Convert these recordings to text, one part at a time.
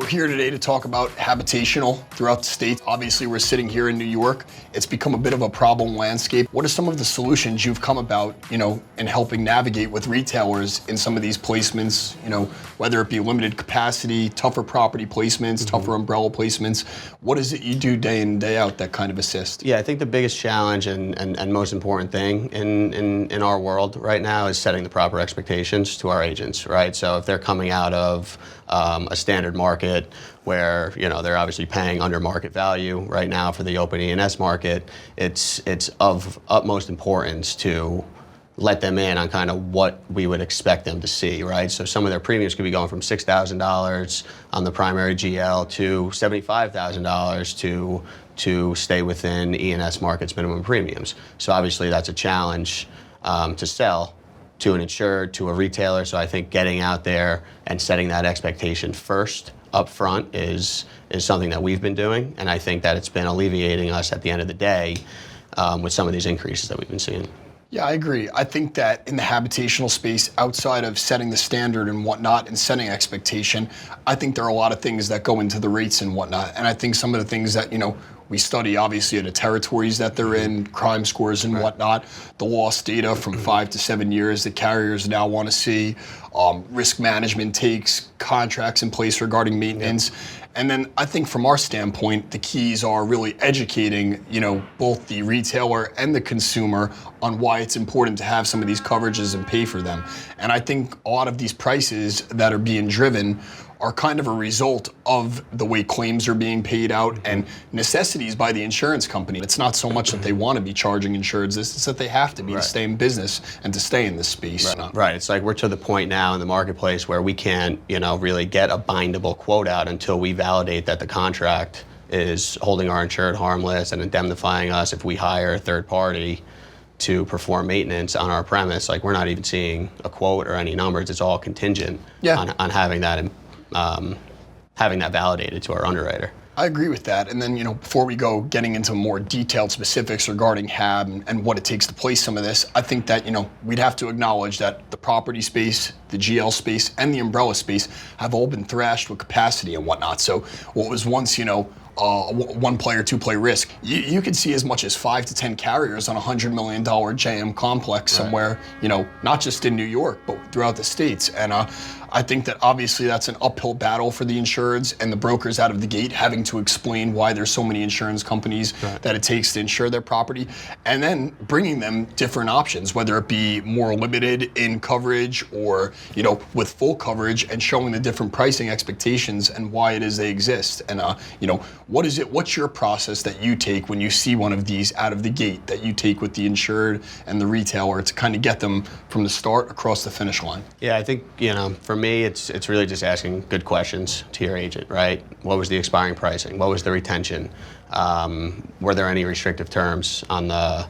here today to talk about habitational throughout the state. Obviously, we're sitting here in New York. It's become a bit of a problem landscape. What are some of the solutions you've come about, in helping navigate with retailers in some of these placements, whether it be limited capacity, tougher property placements, tougher umbrella placements? What is it you do day in and day out that kind of assist? Yeah, I think the biggest challenge and most important thing in our world right now is setting the proper expectations to our agents, right? So if they're coming out of a standard market where they're obviously paying under market value right now for the open E&S market, it's of utmost importance to let them in on kind of what we would expect them to see, right? So some of their premiums could be going from $6,000 on the primary GL to $75,000 to stay within E&S market's minimum premiums. So obviously that's a challenge to sell to an insured, to a retailer. So I think getting out there and setting that expectation first up front is something that we've been doing, and I think that it's been alleviating us at the end of the day with some of these increases that we've been seeing. Yeah, I agree. I think that in the habitational space, outside of setting the standard and whatnot and setting expectation, I think there are a lot of things that go into the rates and whatnot. And I think some of the things that, we study obviously the territories that they're in, crime scores and whatnot, the loss data from 5 to 7 years that carriers now want to see, risk management takes, contracts in place regarding maintenance. And then I think from our standpoint, the keys are really educating, both the retailer and the consumer on why it's important to have some of these coverages and pay for them. And I think a lot of these prices that are being driven are kind of a result of the way claims are being paid out and necessities by the insurance company. It's not so much that they want to be charging insureds, it's that they have to be to stay in business and to stay in this space. Right. It's like we're to the point now in the marketplace where we can't, really get a bindable quote out until we validate that the contract is holding our insured harmless and indemnifying us if we hire a third party to perform maintenance on our premise. Like, we're not even seeing a quote or any numbers. It's all contingent on having that validated to our underwriter. I agree with that. And then, before we go getting into more detailed specifics regarding HAB and what it takes to place some of this, I think that, we'd have to acknowledge that the property space, the GL space, and the umbrella space have all been thrashed with capacity and whatnot. So what was once, one player, two play risk, you could see as much as 5 to 10 carriers on a $100 million JM complex somewhere, not just in New York, but throughout the states. And I think that obviously that's an uphill battle for the insureds and the brokers out of the gate, having to explain why there's so many insurance companies that it takes to insure their property, and then bringing them different options, whether it be more limited in coverage or, with full coverage, and showing the different pricing expectations and why it is they exist. And, what's your process that you take when you see one of these out of the gate that you take with the insured and the retailer to kind of get them from the start across the finish line? Yeah, I think, for me, it's really just asking good questions to your agent, right? What was the expiring pricing? What was the retention? Were there any restrictive terms on the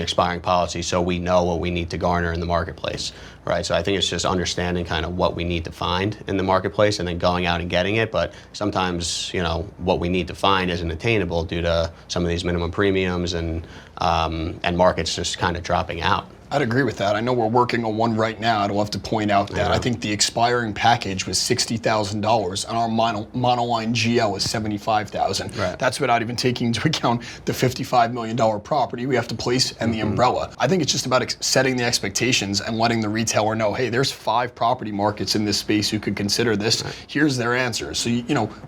expiring policy, so we know what we need to garner in the marketplace, right? So I think it's just understanding kind of what we need to find in the marketplace and then going out and getting it. But sometimes, what we need to find isn't attainable due to some of these minimum premiums and markets just kind of dropping out. I'd agree with that. I know we're working on one right now. I'd love to point out that I think the expiring package was $60,000 and our monoline GL is $75,000. Right. That's without even taking into account the $55 million property we have to place and the umbrella. I think it's just about setting the expectations and letting the retailer know, hey, there's 5 property markets in this space who could consider this. Here's their answers. So,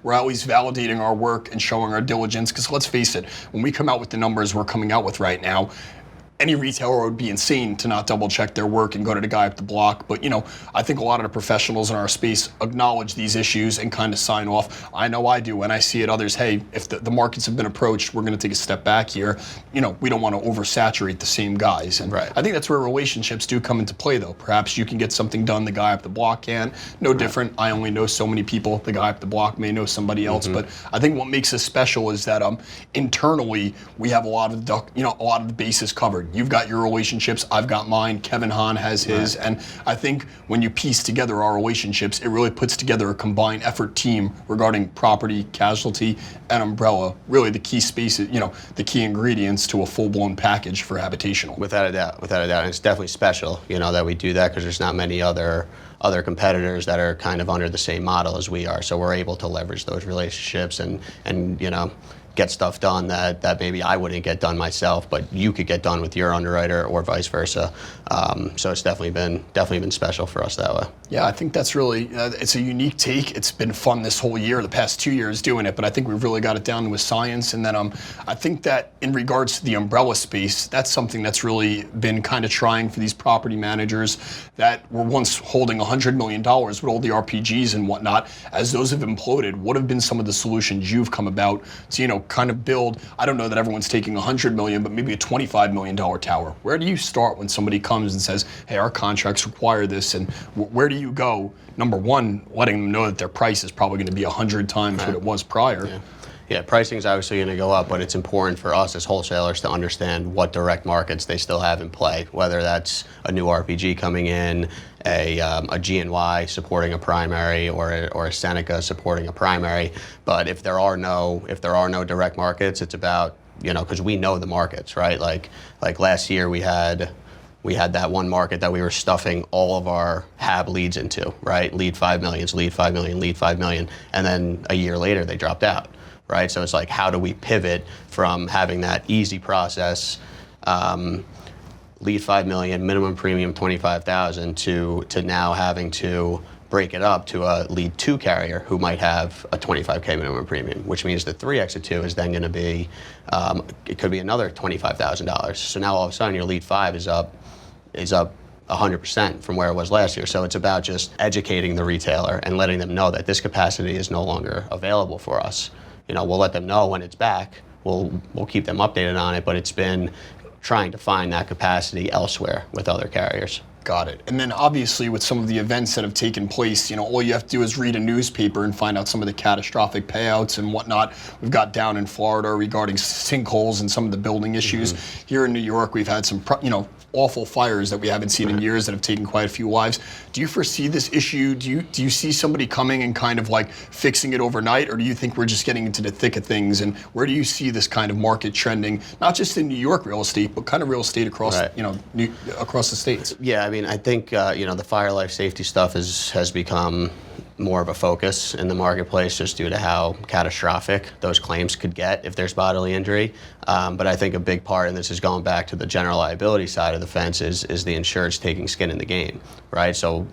we're always validating our work and showing our diligence, because let's face it, when we come out with the numbers we're coming out with right now, any retailer would be insane to not double check their work and go to the guy up the block. But, I think a lot of the professionals in our space acknowledge these issues and kind of sign off. I know I do when I see it. Others, hey, if the markets have been approached, we're going to take a step back here. We don't want to oversaturate the same guys. And I think that's where relationships do come into play, though. Perhaps you can get something done the guy up the block can. No different. I only know so many people. The guy up the block may know somebody else. But I think what makes us special is that internally we have a lot of the bases covered. you've got your relationships, I've got mine, Kevin Hahn has his, and I think when you piece together our relationships, it really puts together a combined effort team regarding property, casualty, and umbrella, really the key spaces, the key ingredients to a full-blown package for Habitational. Without a doubt. And it's definitely special, that we do that, because there's not many other competitors that are kind of under the same model as we are. So we're able to leverage those relationships and get stuff done that maybe I wouldn't get done myself, but you could get done with your underwriter, or vice versa. So it's definitely been special for us that way. Yeah, I think that's really, it's a unique take. It's been fun this whole year, the past 2 years doing it, but I think we've really got it down with science. And then I think that in regards to the umbrella space, that's something that's really been kind of trying for these property managers that were once holding $100 million with all the RPGs and whatnot. As those have imploded, what have been some of the solutions you've come about to, kind of build, I don't know that everyone's taking $100 million, but maybe a $25 million tower. Where do you start when somebody comes and says, hey, our contracts require this, and where do you go? Number one, letting them know that their price is probably going to be 100 times what it was prior. Yeah, pricing is obviously going to go up, but it's important for us as wholesalers to understand what direct markets they still have in play, whether that's a new RPG coming in, a GNY supporting a primary, or a Seneca supporting a primary. But if there are no direct markets, it's about, because we know the markets, right? Like last year we had that one market that we were stuffing all of our HAB leads into, right? Lead 5 million, lead 5 million, lead 5 million, and then a year later they dropped out. Right, so it's like, how do we pivot from having that easy process, lead 5 million, minimum premium 25,000, to now having to break it up to a lead 2 carrier who might have a 25K minimum premium, which means the 3x of 2 is then going to be, it could be another $25,000. So now all of a sudden your lead 5 is up 100% from where it was last year. So it's about just educating the retailer and letting them know that this capacity is no longer available for us. We'll let them know when it's back. We'll keep them updated on it, but it's been trying to find that capacity elsewhere with other carriers. Got it. And then obviously with some of the events that have taken place, all you have to do is read a newspaper and find out some of the catastrophic payouts and whatnot. We've got down in Florida regarding sinkholes and some of the building issues. Here in New York, we've had some, awful fires that we haven't seen in years that have taken quite a few lives. Do you foresee this issue? Do you see somebody coming and kind of like fixing it overnight, or do you think we're just getting into the thick of things? And where do you see this kind of market trending, not just in New York real estate, but kind of real estate across, across the states? Yeah, I think the fire life safety stuff has become more of a focus in the marketplace, just due to how catastrophic those claims could get if there's bodily injury. But I think a big part, and this is going back to the general liability side of the fence, is the insureds taking skin in the game, right? So,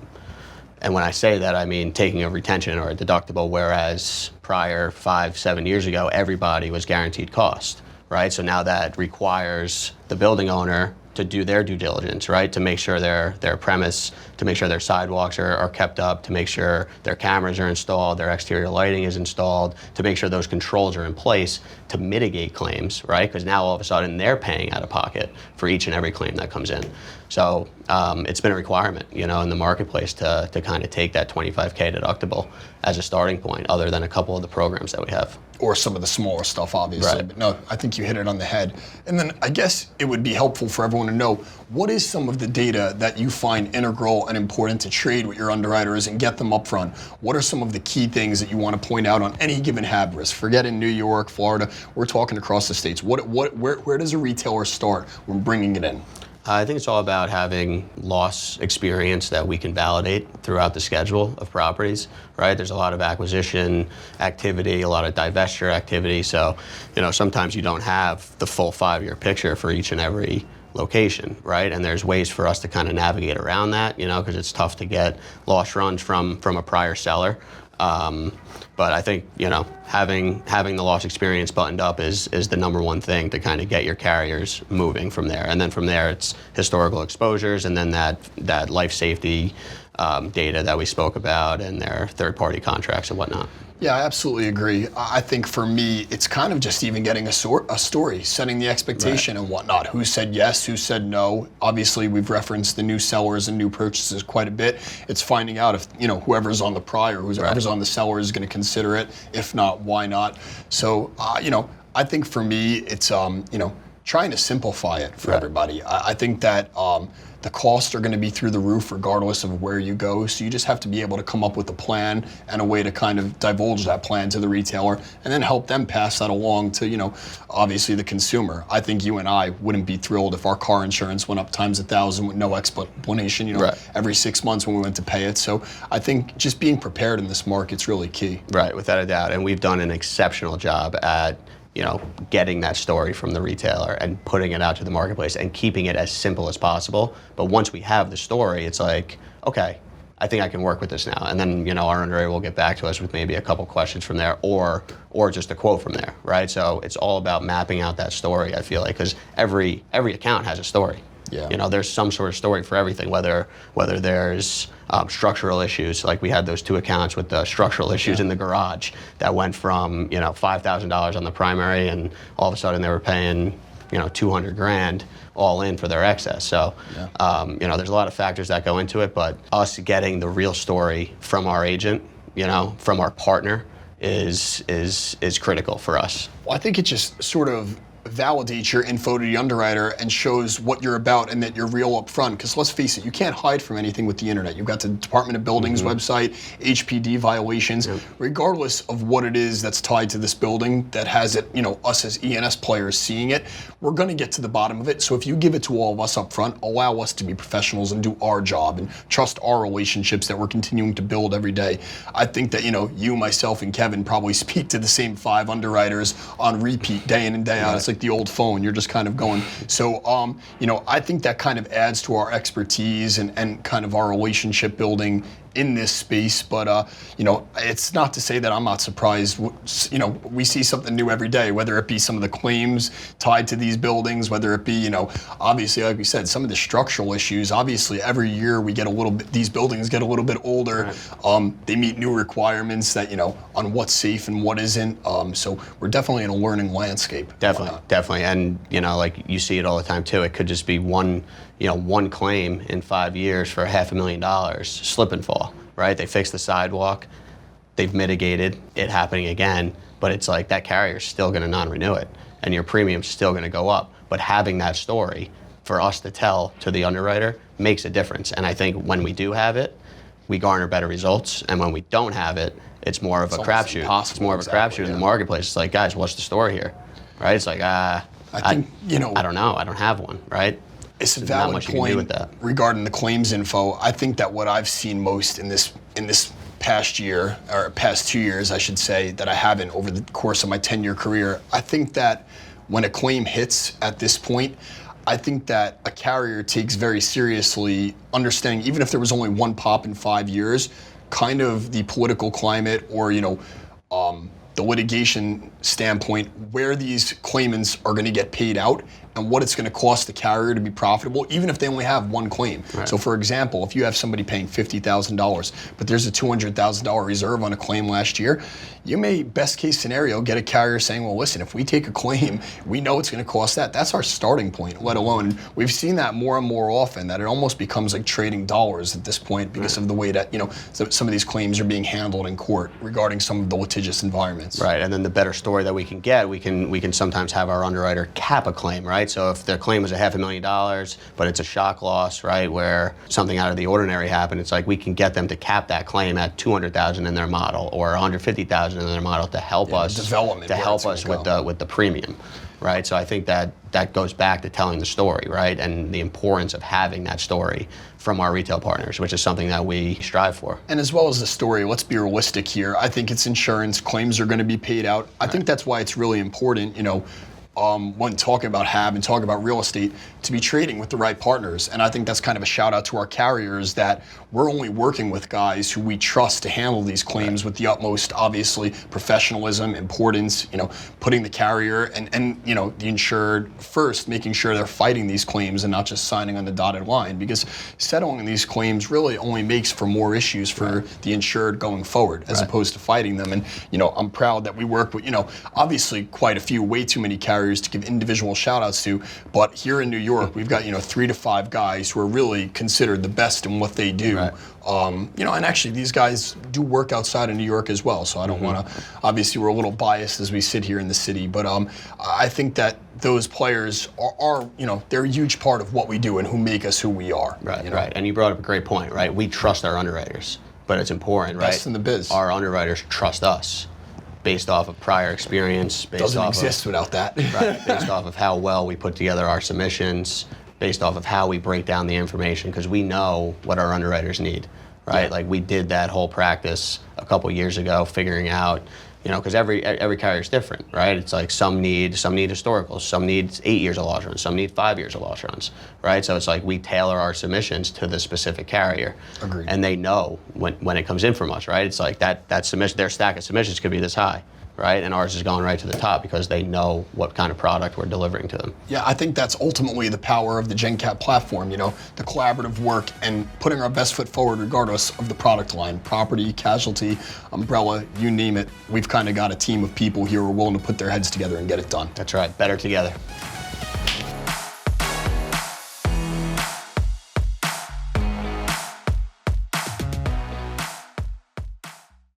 and when I say that, I mean taking a retention or a deductible, whereas prior 5-7 years ago, everybody was guaranteed cost, right? So now that requires the building owner to do their due diligence, right? To make sure their premise, to make sure their sidewalks are kept up, to make sure their cameras are installed, their exterior lighting is installed, to make sure those controls are in place to mitigate claims, right? Because now all of a sudden they're paying out of pocket for each and every claim that comes in. So it's been a requirement, in the marketplace to kind of take that 25K deductible as a starting point, other than a couple of the programs that we have. Or some of the smaller stuff, obviously. Right. But no, I think you hit it on the head. And then I guess it would be helpful for everyone to know, what is some of the data that you find integral and important to trade with your underwriters and get them up front? What are some of the key things that you want to point out on any given HAB risk? Forget in New York, Florida, we're talking across the states. Where does a retailer start when bringing it in? I think it's all about having loss experience that we can validate throughout the schedule of properties, right? There's a lot of acquisition activity, a lot of divestiture activity. So, sometimes you don't have the full 5-year picture for each and every location, right? And there's ways for us to kind of navigate around that, because it's tough to get loss runs from a prior seller. But I think, having the loss experience buttoned up is the number one thing to kind of get your carriers moving from there. And then from there, it's historical exposures, and then that life safety data that we spoke about, and their third-party contracts and whatnot. Yeah, I absolutely agree. I think for me, it's kind of just even getting a story, setting the expectation and whatnot. Who said yes, who said no. Obviously, we've referenced the new sellers and new purchases quite a bit. It's finding out if, whoever's on the prior, whoever's on the seller is going to consider it. If not, why not? So, I think for me, it's, trying to simplify it for everybody. I think that the costs are going to be through the roof regardless of where you go. So you just have to be able to come up with a plan and a way to kind of divulge that plan to the retailer and then help them pass that along to, obviously the consumer. I think you and I wouldn't be thrilled if our car insurance went up times 1,000 with no explanation, every 6 months when we went to pay it. So I think just being prepared in this market's really key. Right, without a doubt. And we've done an exceptional job at getting that story from the retailer and putting it out to the marketplace and keeping it as simple as possible. But once we have the story, it's like, okay, I think I can work with this now. And then, our underwriter will get back to us with maybe a couple questions from there or just a quote from there, right? So it's all about mapping out that story, I feel like, because every account has a story. Yeah. There's some sort of story for everything, whether there's structural issues, like we had those 2 accounts with the structural issues in the garage that went from, $5,000 on the primary and all of a sudden they were paying, $200,000 all in for their excess. So, there's a lot of factors that go into it, but us getting the real story from our agent, from our partner is critical for us. Well, I think it just sort of validates your info to the underwriter and shows what you're about and that you're real up front. Because let's face it, you can't hide from anything with the internet. You've got the Department of Buildings website, HPD violations, regardless of what it is that's tied to this building that has it, us as ENS players seeing it, we're going to get to the bottom of it. So if you give it to all of us up front, allow us to be professionals and do our job and trust our relationships that we're continuing to build every day. I think that, you, myself, and Kevin probably speak to the same 5 underwriters on repeat day in and day out. It's like the old phone, you're just kind of going. So, I think that kind of adds to our expertise and kind of our relationship building in this space. But, it's not to say that I'm not surprised. We see something new every day, whether it be some of the claims tied to these buildings, whether it be, obviously, like we said, some of the structural issues. Obviously, every year we get a little bit, these buildings get a little bit older. They meet new requirements that, on what's safe and what isn't. So we're definitely in a learning landscape. Definitely. And, like you see it all the time too. It could just be one claim in 5 years for $500,000, slip and fall, right? They fix the sidewalk, they've mitigated it happening again, but it's like that carrier's still going to non-renew it, and your premium's still going to go up. But having that story for us to tell to the underwriter makes a difference. And I think when we do have it, we garner better results, and when we don't have it, it's more of a crapshoot. It's more of a crapshoot in the marketplace. It's like, guys, what's the story here, right? It's like, I think, I don't know. I don't have one, right? It's a valid point regarding the claims info. I think that what I've seen most in this past year, or past 2 years, I should say, that I haven't over the course of my 10-year career, I think that when a claim hits at this point, I think that a carrier takes very seriously understanding, even if there was only one pop in 5 years, kind of the political climate or, the litigation standpoint, where these claimants are going to get paid out and what it's going to cost the carrier to be profitable, even if they only have one claim. Right. So for example, if you have somebody paying $50,000, but there's a $200,000 reserve on a claim last year, you may, best case scenario, get a carrier saying, well, listen, if we take a claim, we know it's going to cost that. That's our starting point, let alone. We've seen that more and more often, that it almost becomes like trading dollars at this point because of the way that, some of these claims are being handled in court regarding some of the litigious environments. Right, and then the better story that we can get, we can sometimes have our underwriter cap a claim, right? So if their claim was $500,000, but it's a shock loss, right, where something out of the ordinary happened, it's like we can get them to cap that claim at $200,000 in their model or $150,000 in their model to help us with the premium, right? So I think that goes back to telling the story, right, and the importance of having that story from our retail partners, which is something that we strive for. And as well as the story, let's be realistic here. I think it's insurance. Claims are going to be paid out. I think that's why it's really important, when talking about HAB and talking about real estate, to be trading with the right partners. And I think that's kind of a shout out to our carriers that we're only working with guys who we trust to handle these claims with the utmost, obviously, professionalism, importance, putting the carrier and the insured first, making sure they're fighting these claims and not just signing on the dotted line, because settling these claims really only makes for more issues for the insured going forward as opposed to fighting them. And, I'm proud that we work with, obviously quite a few, way too many carriers carriers to give individual shout outs to, but here in New York, we've got, 3 to 5 guys who are really considered the best in what they do. Right. And actually these guys do work outside of New York as well, so I don't want to, obviously we're a little biased as we sit here in the city, but I think that those players are, they're a huge part of what we do and who make us who we are. Right, right. And you brought up a great point, right? We trust our underwriters, but it's important, right? Best in the biz. Our underwriters trust us based off of prior experience. Doesn't exist without that. Right, based off of how well we put together our submissions, based off of how we break down the information, because we know what our underwriters need, right? Yeah. Like we did that whole practice a couple years ago, figuring out, because every carrier is different, right? It's like some need historicals, some need 8 years of loss runs, some need 5 years of loss runs, right? So it's like we tailor our submissions to the specific carrier. Agreed. And they know when it comes in from us, right? It's like that submission, their stack of submissions could be this high, right? And ours is going right to the top because they know what kind of product we're delivering to them. Yeah, I think that's ultimately the power of the Jencap platform, the collaborative work and putting our best foot forward regardless of the product line, property, casualty, umbrella, you name it. We've kind of got a team of people here who are willing to put their heads together and get it done. That's right, better together.